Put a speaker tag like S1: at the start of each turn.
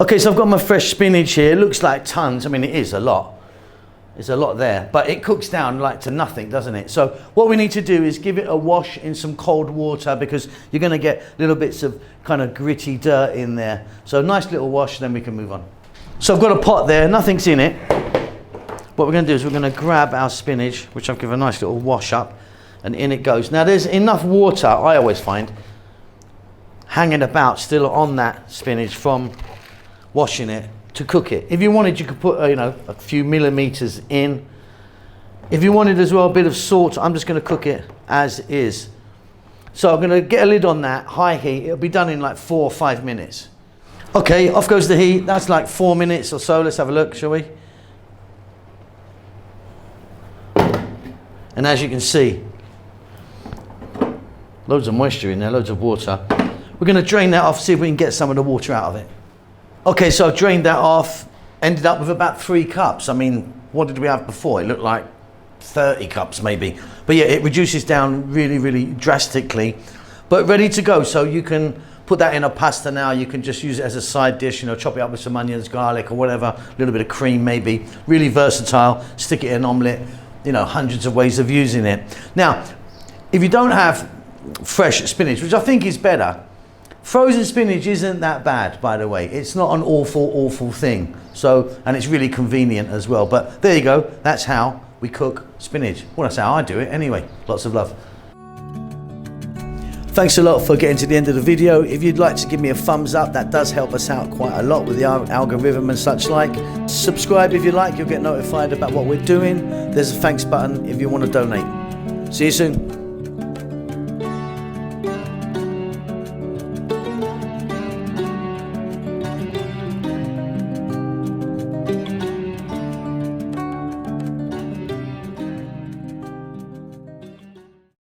S1: Okay, so I've got my fresh spinach here. It looks like tons. I mean, it is a lot. There's a lot there, but it cooks down like to nothing, doesn't it? So what we need to do is give it a wash in some cold water, because you're going to get little bits of kind of gritty dirt in there. So nice little wash, then we can move on. So I've got a pot there, nothing's in it. What we're going to do is we're going to grab our spinach, which I've given a nice little wash up, and in it goes. Now there's enough water, I always find, hanging about still on that spinach from washing it to cook it. If you wanted, you could put a few millimeters in. If you wanted as well a bit of salt, I'm just going to cook it as is. So I'm going to get a lid on that, high heat. It'll be done in like 4 or 5 minutes. Okay, off goes the heat. That's like 4 minutes or so. Let's have a look, shall we? And as you can see, loads of moisture in there, loads of water. We're going to drain that off, see if we can get some of the water out of it. Okay, so I've drained that off, ended up with about 3 cups. I mean, what did we have before? It looked like 30 cups maybe. But yeah, it reduces down really, really drastically. But ready to go, so you can put that in a pasta now. You can just use it as a side dish, chop it up with some onions, garlic or whatever, a little bit of cream maybe. Really versatile, stick it in an omelette, hundreds of ways of using it. Now, if you don't have fresh spinach, which I think is better, frozen spinach isn't that bad, by the way. It's not an awful thing. So, and it's really convenient as well. But there you go. That's how we cook spinach. Well, that's how I do it anyway. Lots of love. Thanks a lot for getting to the end of the video. If you'd like to give me a thumbs up, that does help us out quite a lot with the algorithm and such like. Subscribe if you like. You'll get notified about what we're doing. There's a thanks button if you want to donate. See you soon.